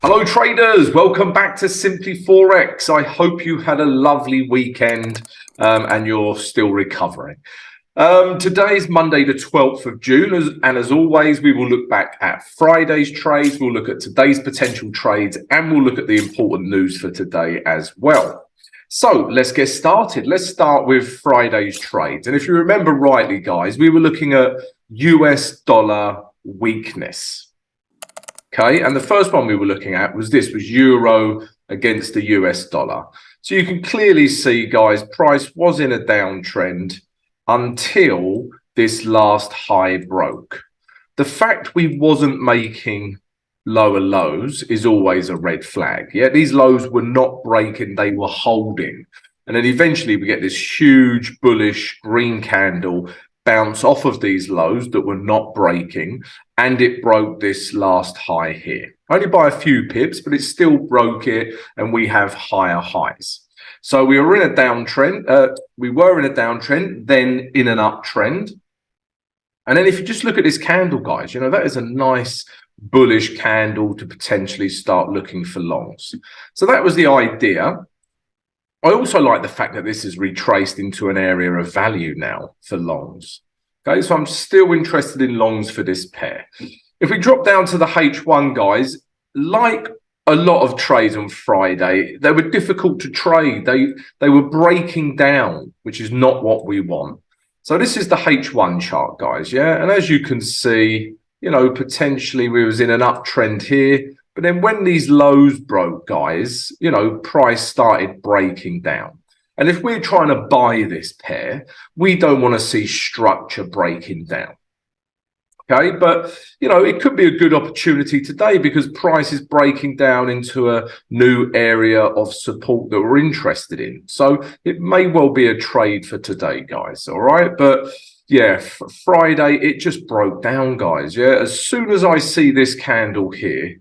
Hello traders, welcome back to Simply Forex. I hope you had a lovely weekend and you're still recovering. Today is Monday the 12th of June, and as always we will look back at Friday's trades, we'll look at today's potential trades, and we'll look at the important news for today as well. So let's get started. Let's start with Friday's trades. And if you remember rightly, guys, we were looking at US dollar weakness. Okay, and the first one we were looking at was euro against the US dollar. So you can clearly see, guys, price was in a downtrend until this last high broke. The fact we wasn't making lower lows is always a red flag. Yeah, these lows were not breaking, they were holding. And then eventually we get this huge bullish green candle bounce off of these lows that were not breaking, and it broke this last high here. Only by a few pips, but it still broke it, and we have higher highs. So we were in a downtrend, then in an uptrend. And then if you just look at this candle, guys, you know, that is a nice bullish candle to potentially start looking for longs. So that was the idea. I also like the fact that this is retraced into an area of value now for longs. Okay, so I'm still interested in longs for this pair. If we drop down to the H1, guys, like a lot of trades on Friday, they were difficult to trade. They were breaking down, which is not what we want. So this is the H1 chart, guys, yeah? And as you can see, you know, potentially we was in an uptrend here. But then when these lows broke, guys, you know, price started breaking down. And if we're trying to buy this pair, we don't want to see structure breaking down. Okay, but, you know, it could be a good opportunity today because price is breaking down into a new area of support that we're interested in. So it may well be a trade for today, guys. All right. But yeah, Friday, it just broke down, guys. Yeah. As soon as I see this candle here,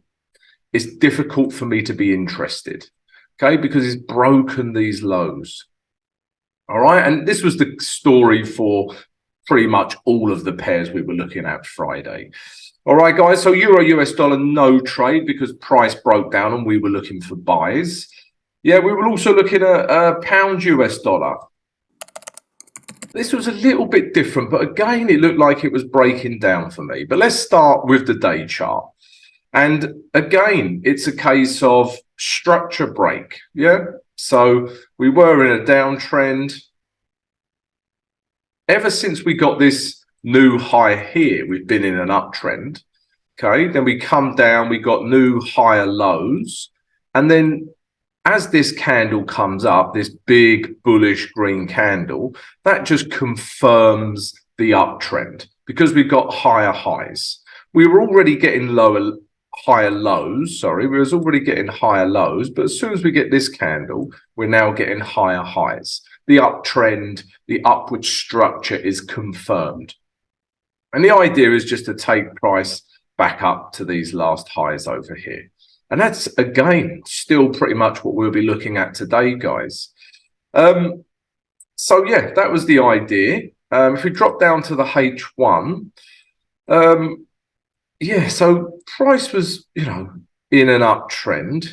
it's difficult for me to be interested, okay, because it's broken these lows. All right, and this was the story for pretty much all of the pairs we were looking at Friday. All right, guys, so euro US dollar, no trade because price broke down and we were looking for buys. Yeah, we were also looking at pound US dollar. This was a little bit different, but again, it looked like it was breaking down for me. But let's start with the day chart. And again, it's a case of structure break. Yeah. So we were in a downtrend. Ever since we got this new high here, we've been in an uptrend. Okay. Then we come down, we got new higher lows. And then as this candle comes up, this big bullish green candle, that just confirms the uptrend because we've got higher highs. We were already getting higher lows, we was already getting higher lows, but as soon as we get this candle, we're now getting higher highs. The uptrend, the upward structure is confirmed. And the idea is just to take price back up to these last highs over here. And that's, again, still pretty much what we'll be looking at today, guys. So, yeah, that was the idea. If we drop down to the H1, yeah, so price was, you know, in an uptrend.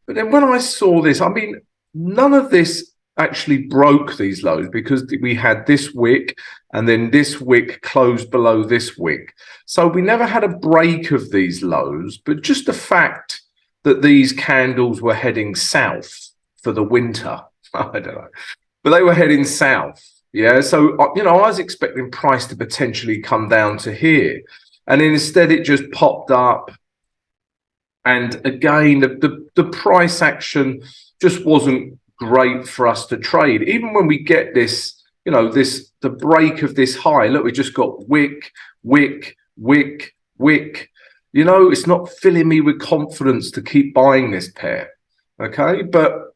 But then when I saw this, I mean, none of this actually broke these lows because we had this wick and then this wick closed below this wick. So we never had a break of these lows, but just the fact that these candles were heading south for the winter, I don't know, but they were heading south. Yeah, so, you know, I was expecting price to potentially come down to here. And instead, it just popped up. And again, the price action just wasn't great for us to trade. Even when we get this, you know, the break of this high, look, we just got wick, wick, wick, wick. You know, it's not filling me with confidence to keep buying this pair. Okay, but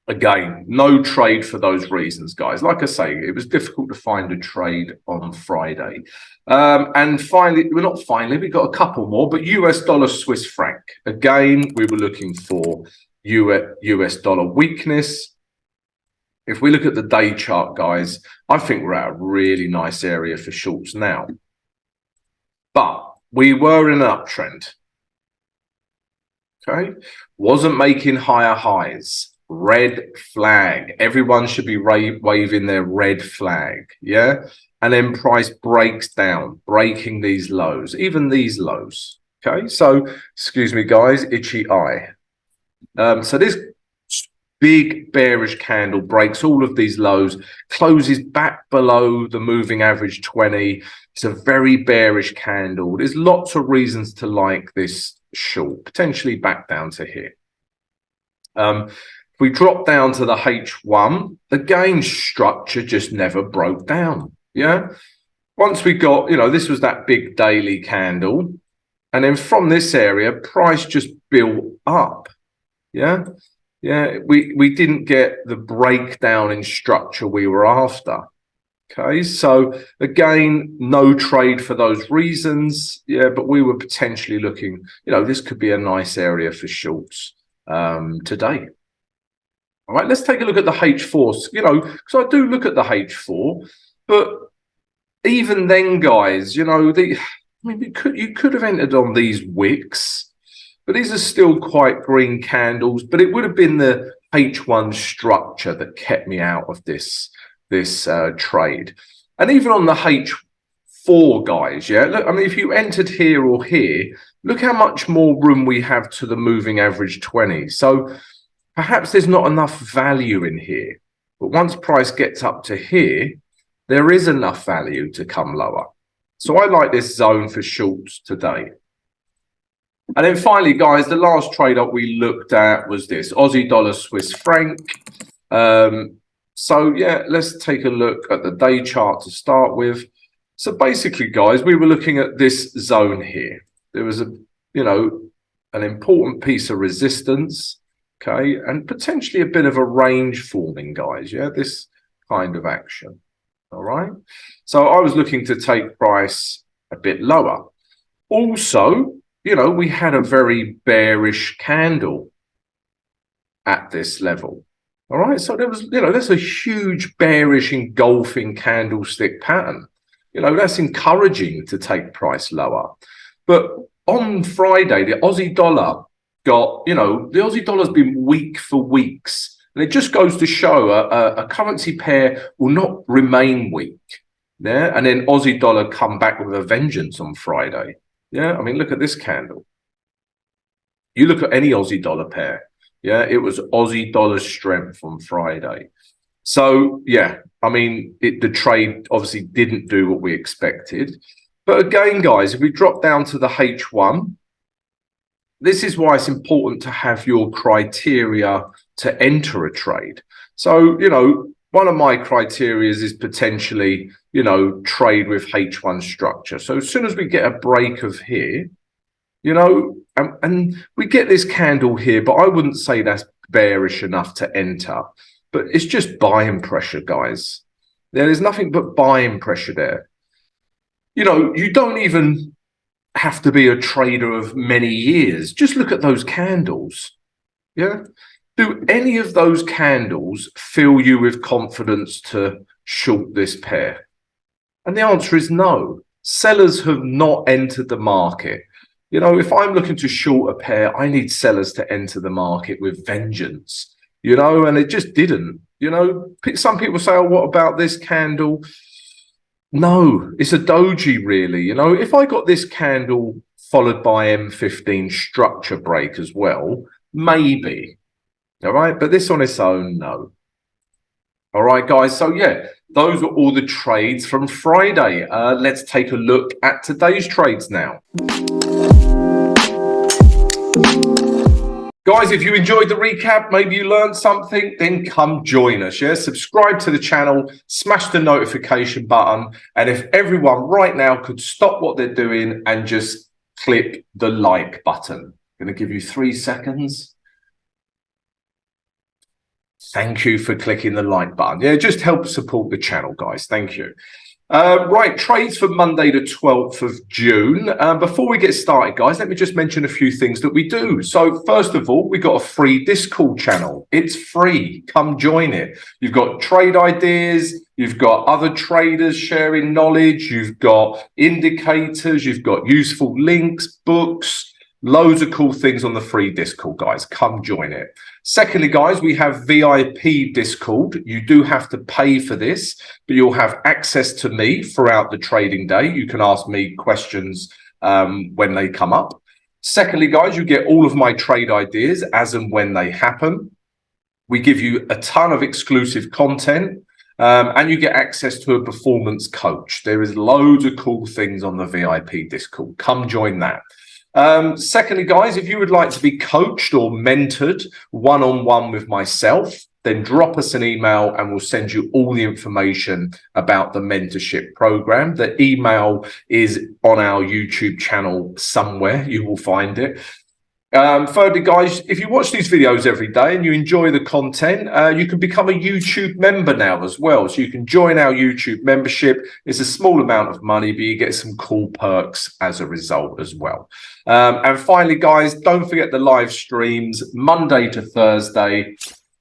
again, no trade for those reasons, guys. Like I say, it was difficult to find a trade on Friday. And finally, well, not finally, we got a couple more, but US dollar, Swiss franc. Again, we were looking for US dollar weakness. If we look at the day chart, guys, I think we're at a really nice area for shorts now. But we were in an uptrend. Okay, wasn't making higher highs. Red flag. Everyone should be waving their red flag. Yeah, and then price breaks down, breaking these lows, even these lows. Okay, so excuse me, guys, itchy eye. So this big bearish candle breaks all of these lows, closes back below the moving average 20. It's a very bearish candle. There's lots of reasons to like this short, potentially back down to here. If we drop down to the H1, again, structure just never broke down. Yeah. Once we got, this was that big daily candle. And then from this area, price just built up. Yeah. Yeah. We didn't get the breakdown in structure we were after. Okay, so again, no trade for those reasons. Yeah, but we were potentially looking, this could be a nice area for shorts today. All right, let's take a look at the H4s, because I do look at the H4, but even then, guys, you could have entered on these wicks, but these are still quite green candles, but it would have been the H1 structure that kept me out of this trade. And even on the H4, guys, yeah, look, if you entered here or here, look how much more room we have to the moving average 20. So perhaps there's not enough value in here, but once price gets up to here, there is enough value to come lower. So I like this zone for shorts today. And then finally, guys, the last trade up we looked at was this Aussie dollar Swiss franc. So yeah, let's take a look at the day chart to start with. So basically, guys, we were looking at this zone here. There was an important piece of resistance, okay, and potentially a bit of a range forming, guys. Yeah, this kind of action. All right. So I was looking to take price a bit lower. Also, we had a very bearish candle at this level. All right, so there was, that's a huge bearish engulfing candlestick pattern. That's encouraging to take price lower. But on Friday, the Aussie dollar got, the Aussie dollar's been weak for weeks. And it just goes to show a currency pair will not remain weak. Yeah, and then Aussie dollar come back with a vengeance on Friday. Yeah, look at this candle. You look at any Aussie dollar pair. Yeah, it was Aussie dollar strength on Friday. So, yeah, the trade obviously didn't do what we expected. But again, guys, if we drop down to the H1, this is why it's important to have your criteria to enter a trade. So, one of my criteria is potentially, trade with H1 structure. So as soon as we get a break of here, and we get this candle here, but I wouldn't say that's bearish enough to enter. But it's just buying pressure, guys. There's nothing but buying pressure there. You don't even have to be a trader of many years. Just look at those candles. Yeah. Do any of those candles fill you with confidence to short this pair? And the answer is no. Sellers have not entered the market. If I'm looking to short a pair, I need sellers to enter the market with vengeance, and it just didn't. Some people say, oh, what about this candle? No, it's a doji, really. If I got this candle followed by M15 structure break as well, maybe. All right, but this on its own, no. All right, guys. So yeah, those were all the trades from Friday. Let's take a look at today's trades now. Guys, if you enjoyed the recap, maybe you learned something, then come join us. Yeah, subscribe to the channel, smash the notification button, and if everyone right now could stop what they're doing and just click the like button. I'm going to give you 3 seconds. Thank you for clicking the like button. Yeah, just help support the channel, guys. Thank you. Right, trades for Monday the 12th of June. Before we get started, guys, let me just mention a few things that we do. So first of all, we got a free Discord channel. It's free. Come join it. You've got trade ideas. You've got other traders sharing knowledge. You've got indicators. You've got useful links, books. Loads of cool things on the free Discord, guys. Come join it. Secondly, guys, we have VIP Discord. You do have to pay for this, but you'll have access to me throughout the trading day. You can ask me questions when they come up. Secondly, guys, you get all of my trade ideas as and when they happen. We give you a ton of exclusive content. And you get access to a performance coach. There is loads of cool things on the VIP Discord. Come join that. Secondly, guys, if you would like to be coached or mentored one-on-one with myself, then drop us an email and we'll send you all the information about the mentorship program. The email is on our YouTube channel somewhere. You will find it. Thirdly, guys, if you watch these videos every day and you enjoy the content, you can become a YouTube member now as well. So you can join our YouTube membership. It's a small amount of money, but you get some cool perks as a result as well. And finally, guys, don't forget the live streams Monday to Thursday,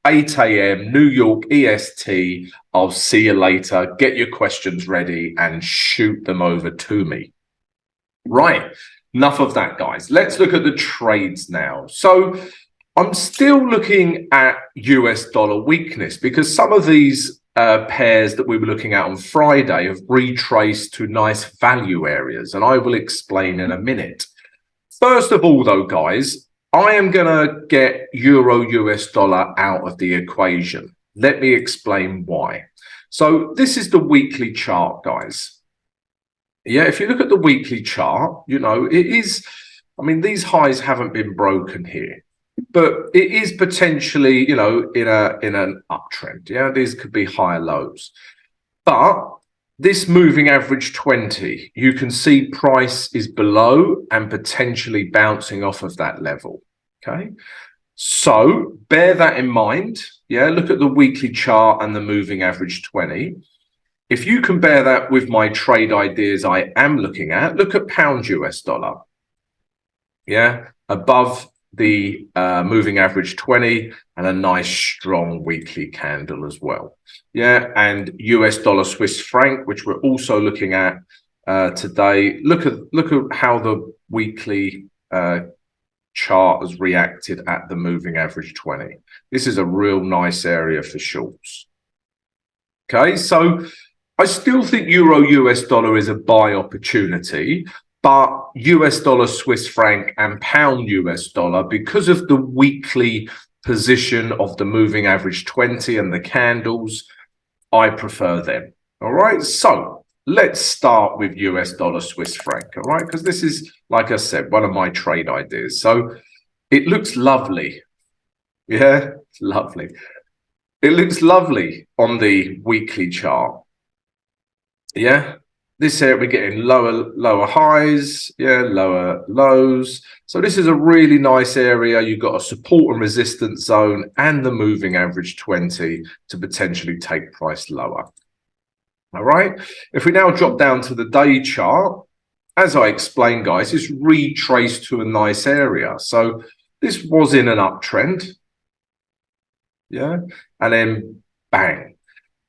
8 a.m. New York EST. I'll see you later. Get your questions ready and shoot them over to me. Right. Enough of that, guys. Let's look at the trades now. So I'm still looking at US dollar weakness because some of these pairs that we were looking at on Friday have retraced to nice value areas, and I will explain in a minute. First of all, though, guys, I am going to get Euro US dollar out of the equation. Let me explain why. So this is the weekly chart, guys. Yeah, if you look at the weekly chart, you know, it is, I mean, these highs haven't been broken here, but it is potentially, you know, in an uptrend. Yeah, these could be higher lows. But this moving average 20, you can see price is below and potentially bouncing off of that level. Okay, so bear that in mind. Yeah, look at the weekly chart and the moving average 20. If you compare that with my trade ideas I am looking at, look at pound US dollar. Yeah, above the moving average 20 and a nice strong weekly candle as well. Yeah, and US dollar Swiss franc, which we're also looking at today. Look at how the weekly chart has reacted at the moving average 20. This is a real nice area for shorts. Okay, so I still think Euro US dollar is a buy opportunity, but US dollar Swiss franc and pound US dollar, because of the weekly position of the moving average 20 and the candles, I prefer them. All right, so let's start with US dollar Swiss franc. All right, because this is, like I said, one of my trade ideas. So it looks lovely. Yeah, it's lovely. It looks lovely on the weekly chart. Yeah, this area we're getting lower highs, yeah, lower lows. So this is a really nice area. You've got a support and resistance zone and the moving average 20 to potentially take price lower. All right, if we now drop down to the day chart, as I explained, guys, it's retraced to a nice area. So this was in an uptrend, yeah, and then bang.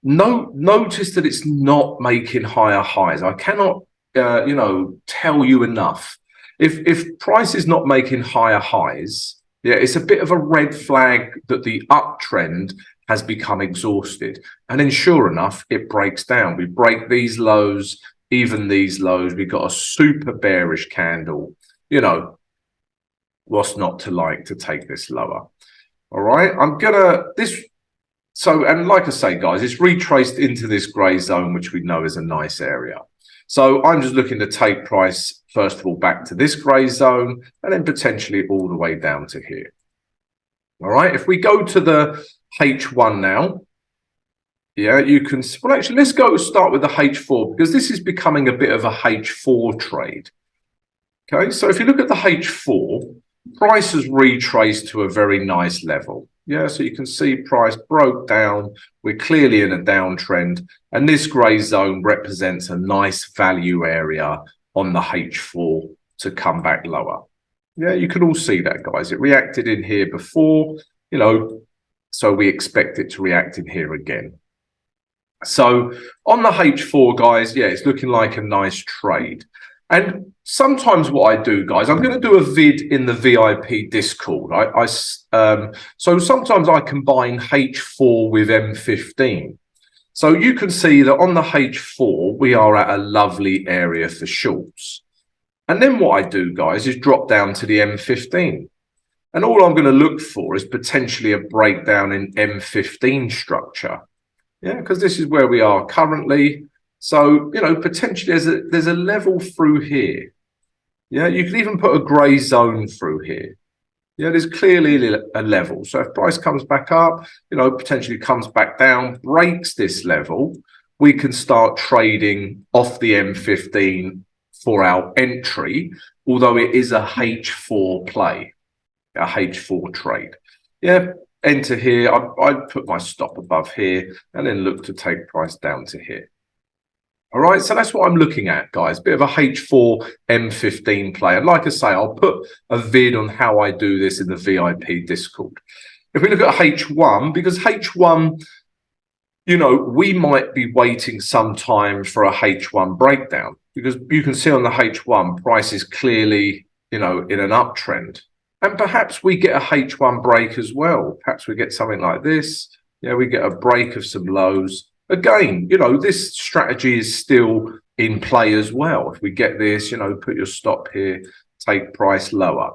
Notice that it's not making higher highs. I cannot, you know, tell you enough. If price is not making higher highs, yeah, it's a bit of a red flag that the uptrend has become exhausted. And then sure enough, it breaks down. We break these lows, even these lows. We've got a super bearish candle. You know, what's not to like to take this lower? All right, So, and like I say, guys, it's retraced into this grey zone, which we know is a nice area. So I'm just looking to take price, first of all, back to this grey zone and then potentially all the way down to here. All right, if we go to the H1 now, yeah, you can, well, actually, let's start with the H4 because this is becoming a bit of a H4 trade. Okay, so if you look at the H4, price has retraced to a very nice level. Yeah, so you can see price broke down. We're clearly in a downtrend. And this grey zone represents a nice value area on the H4 to come back lower. Yeah, you can all see that, guys. It reacted in here before, you know, so we expect it to react in here again. So on the H4, guys, yeah, it's looking like a nice trade. And sometimes what I do, guys, I'm going to do a vid in the VIP Discord. So sometimes I combine H4 with M15. So you can see that on the H4, we are at a lovely area for shorts. And then what I do, guys, is drop down to the M15. And all I'm going to look for is potentially a breakdown in M15 structure. Yeah, because this is where we are currently. So, you know, potentially there's a level through here. Yeah, you can even put a grey zone through here. Yeah, there's clearly a level. So if price comes back up, you know, potentially comes back down, breaks this level, we can start trading off the M15 for our entry, although it is a H4 play, a H4 trade. Yeah, enter here. I'd put my stop above here and then look to take price down to here. All right, so that's what I'm looking at, guys. Bit of a H4 M15 play. And like I say, I'll put a vid on how I do this in the VIP Discord. If we look at H1, because H1, you know, we might be waiting some time for a H1 breakdown, because you can see on the H1 price is clearly, you know, in an uptrend. And perhaps we get a H1 break as well. Perhaps we get something like this. Yeah, we get a break of some lows. Again, you know, this strategy is still in play as well. If we get this, you know, put your stop here, take price lower.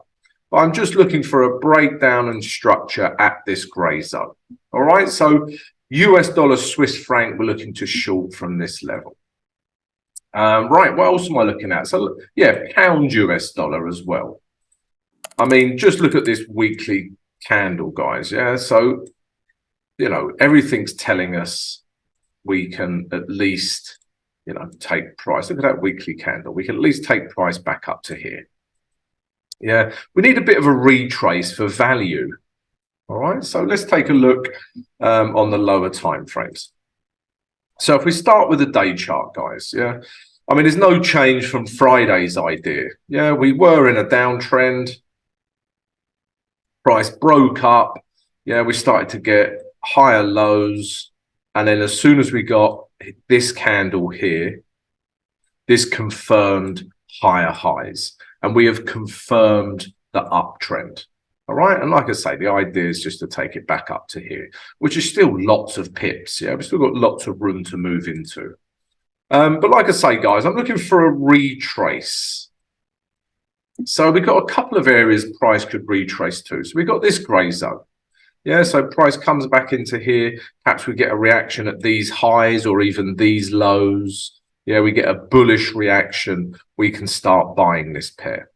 But I'm just looking for a breakdown and structure at this grey zone. All right, so US dollar, Swiss franc, we're looking to short from this level. Right, what else am I looking at? So, yeah, pound US dollar as well. I mean, just look at this weekly candle, guys. Yeah, so, you know, everything's telling us we can at least, you know, take price. Look at that weekly candle. We can at least take price back up to here. Yeah, we need a bit of a retrace for value. All right, so let's take a look on the lower time frames. So if we start with the day chart, guys, yeah, I mean, there's no change from Friday's idea. Yeah, we were in a downtrend. Price broke up. Yeah, we started to get higher lows. And then as soon as we got this candle here, this confirmed higher highs. And we have confirmed the uptrend. All right. And like I say, the idea is just to take it back up to here, which is still lots of pips. Yeah, we've still got lots of room to move into. But like I say, guys, I'm looking for a retrace. So we've got a couple of areas price could retrace to. So we've got this grey zone. Yeah, so price comes back into here. Perhaps we get a reaction at these highs or even these lows. Yeah, we get a bullish reaction. We can start buying this pair.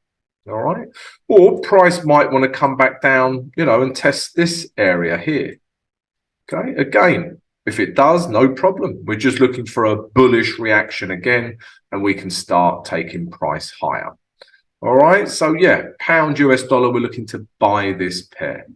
All right. Or price might want to come back down, you know, and test this area here. Okay. Again, if it does, no problem. We're just looking for a bullish reaction again, and we can start taking price higher. All right. So, yeah, pound US dollar, we're looking to buy this pair.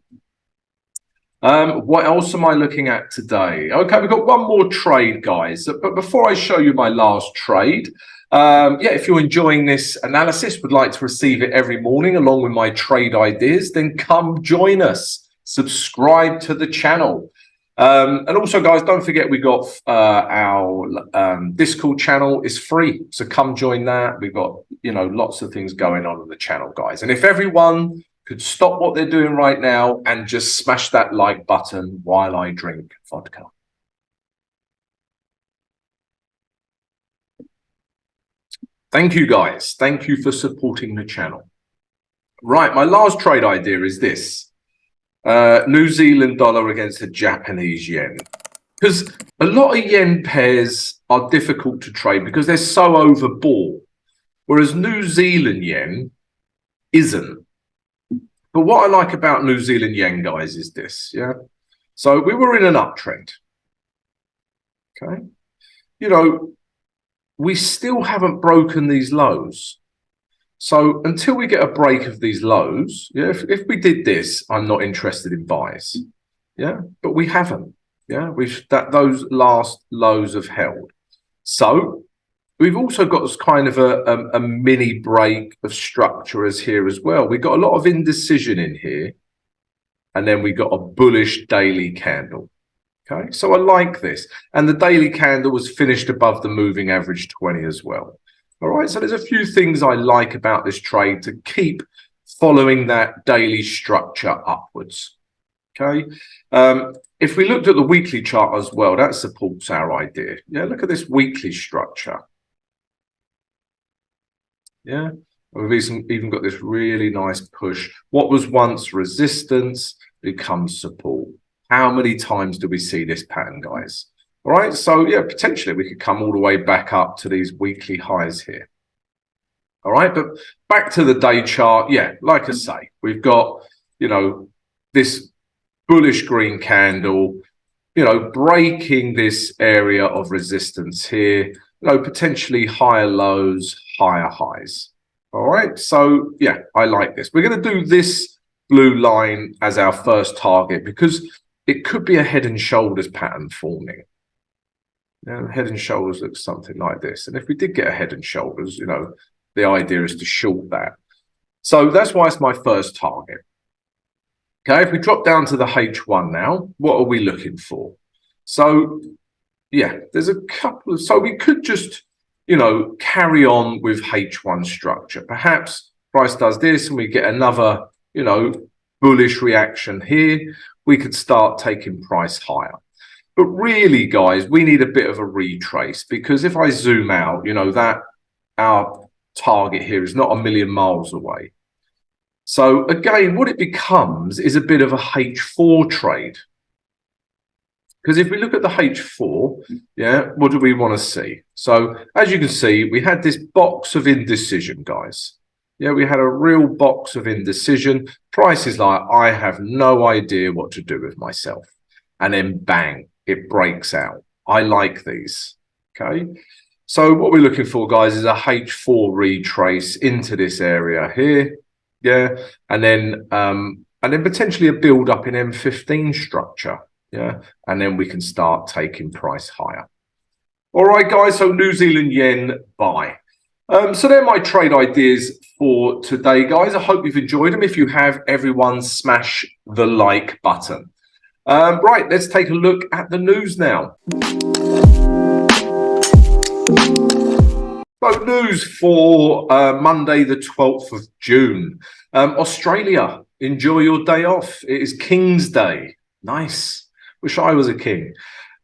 What else am I looking at today? Okay, we've got one more trade, guys. But before I show you my last trade, yeah, if you're enjoying this analysis, would like to receive it every morning along with my trade ideas, then come join us. Subscribe to the channel. And also, guys, don't forget we got our Discord channel is free. So come join that. We've got, you know, lots of things going on the channel, guys. And if everyone could stop what they're doing right now and just smash that like button while I drink vodka. Thank you, guys. Thank you for supporting the channel. Right, my last trade idea is this. New Zealand dollar against the Japanese yen. Because a lot of yen pairs are difficult to trade because they're so overbought, whereas New Zealand yen isn't. But what I like about New Zealand yen, guys, is this, yeah? So we were in an uptrend, okay? You know, we still haven't broken these lows. So until we get a break of these lows, yeah, if we did this, I'm not interested in buys, yeah? But we haven't, yeah? Those last lows have held. So we've also got this kind of a mini break of structure as here as well. We've got a lot of indecision in here. And then we got a bullish daily candle. Okay, so I like this. And the daily candle was finished above the moving average 20 as well. All right, so there's a few things I like about this trade to keep following that daily structure upwards. Okay, if we looked at the weekly chart as well, that supports our idea. Yeah, look at this weekly structure. Yeah, we've even got this really nice push. What was once resistance becomes support. How many times do we see this pattern, guys? All right, so yeah, potentially we could come all the way back up to these weekly highs here. All right, but back to the day chart. Yeah, like I say, we've got, you know, this bullish green candle, you know, breaking this area of resistance here, you know, potentially higher lows, higher highs. All right, so yeah, I like this. We're going to do this blue line as our first target because it could be a head and shoulders pattern forming. Yeah, head and shoulders looks something like this. And if we did get a head and shoulders, you know, the idea is to short that. So that's why it's my first target. Okay, if we drop down to the H1 now, what are we looking for? So, yeah, there's a couple of, so we could just, you know, carry on with H1 structure. Perhaps price does this and we get another, you know, bullish reaction here. We could start taking price higher. But really, guys, we need a bit of a retrace because if I zoom out, you know, that our target here is not a million miles away. So again, what it becomes is a bit of a H4 trade. Because if we look at the H4, yeah, what do we want to see? So as you can see, we had this box of indecision, guys. Yeah, we had a real box of indecision. Price is like, I have no idea what to do with myself. And then bang, it breaks out. I like these, okay? So what we're looking for, guys, is a H4 retrace into this area here. Yeah, and then potentially a build up in M15 structure. Yeah, and then we can start taking price higher. All right, guys. So New Zealand yen buy. So they're my trade ideas for today, guys. I hope you've enjoyed them. If you have, everyone smash the like button. Right, let's take a look at the news now. So news for Monday, the 12th of June. Australia, enjoy your day off. It is King's Day. Nice. Wish I was a king.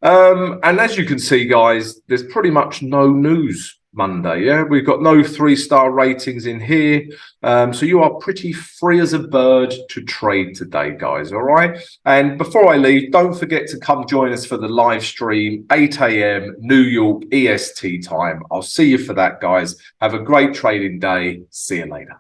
And as you can see, guys, there's pretty much no news Monday. Yeah, we've got no 3-star ratings in here. So you are pretty free as a bird to trade today, guys. All right. And before I leave, don't forget to come join us for the live stream, 8 a.m. New York EST time. I'll see you for that, guys. Have a great trading day. See you later.